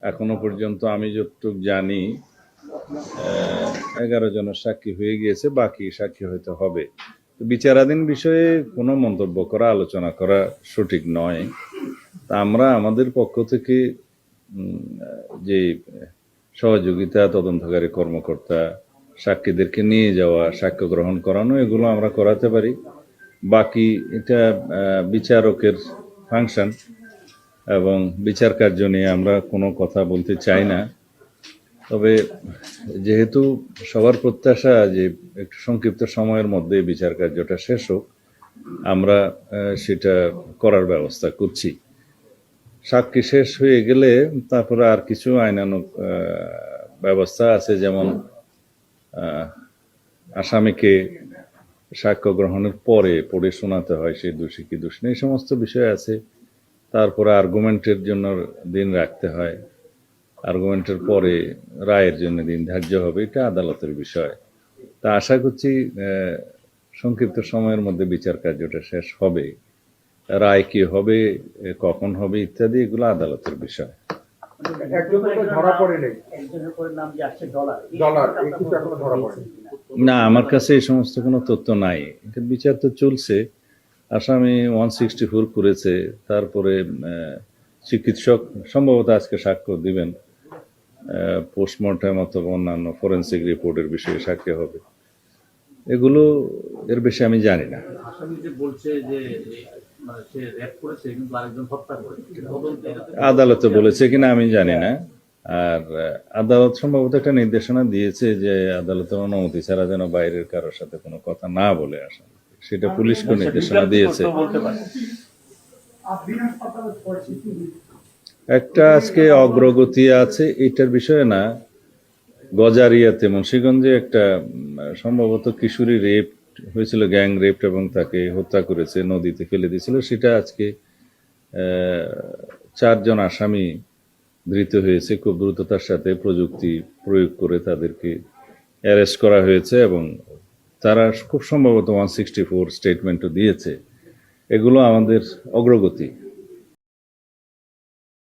এখনো পর্যন্ত আমি যতটুকু জানি 11 জনের সাক্ষী হয়ে গিয়েছে, বাকি সাক্ষী হয়তো হবে। বিচারাধীন বিষয়ে কোনো মন্তব্য করা, আলোচনা করা সঠিক নয়। তা আমরা আমাদের পক্ষ থেকে যে সহযোগিতা, তদন্তকারী কর্মকর্তা, সাক্ষীদেরকে নিয়ে যাওয়া, সাক্ষ্য গ্রহণ করানো, এগুলো আমরা করাতে পারি। বাকি এটা বিচারকের ফাংশন এবং বিচার কার্য নিয়ে আমরা কোনো কথা বলতে চাই না। তবে যেহেতু সবার প্রত্যাশা যে একটু সংক্ষিপ্ত সময়ের মধ্যে বিচার কার্যটা শেষ হোক, আমরা সেটা করার ব্যবস্থা করছি। সাক্ষী শেষ হয়ে গেলে তারপরে আর কিছু আইনানুগ ব্যবস্থা আছে, যেমন আসামিকে সাক্ষ্য গ্রহণের পরে পড়ে শোনাতে হয় সে দোষী কি দোষী নেই, এই সমস্ত বিষয় আছে। তারপরে আর্গুমেন্টের জন্য দিন রাখতে হয়, আর্গুমেন্টের পরে রায়ের জন্য দিন ধার্য হবে, এটা আদালতের বিষয়। তা আশা করছি সংক্ষিপ্ত সময়ের মধ্যে বিচার কার্যটা শেষ হবে। রায় কি হবে, কখন হবে ইত্যাদি, এগুলো আদালতের বিষয়। না, আমার কাছে এই সমস্ত কোনো তথ্য নাই। এটা বিচার তো চলছে, আসামি 164 করেছে, তারপরে চিকিৎসক সম্ভবত আজকে সাক্ষ্য দিবেন, পোস্টমর্টম অথবা অন্যান্য ফরেন্সিক রিপোর্টের বিষয়ে সাক্ষী হবে। এগুলো এর বেশি আমি জানি না। আদালতে বলেছে কিনা আমি জানি না। আর আদালত সম্ভবত একটা নির্দেশনা দিয়েছে যে আদালতের অনুমতি ছাড়া যেন বাইরের কারোর সাথে কোনো কথা না বলে আসে, সেটা পুলিশকে নির্দেশনা দিয়েছে। একটা আজকে অগ্রগতি আছে এটার বিষয়ে না, গজারিয়াতে মুন্সিগঞ্জে একটা সম্ভবত কিশোরী রেপ হয়েছিল, গ্যাং রেপ, এবং তাকে হত্যা করেছে, নদীতে ফেলে দিয়েছিল। সেটা আজকে 4 জন আসামি ধৃত হয়েছে, খুব দ্রুততার সাথে প্রযুক্তি প্রয়োগ করে তাদেরকে অ্যারেস্ট করা হয়েছে, এবং তারা খুব সম্ভবত 164 স্টেটমেন্টও দিয়েছে। এগুলো আমাদের অগ্রগতি।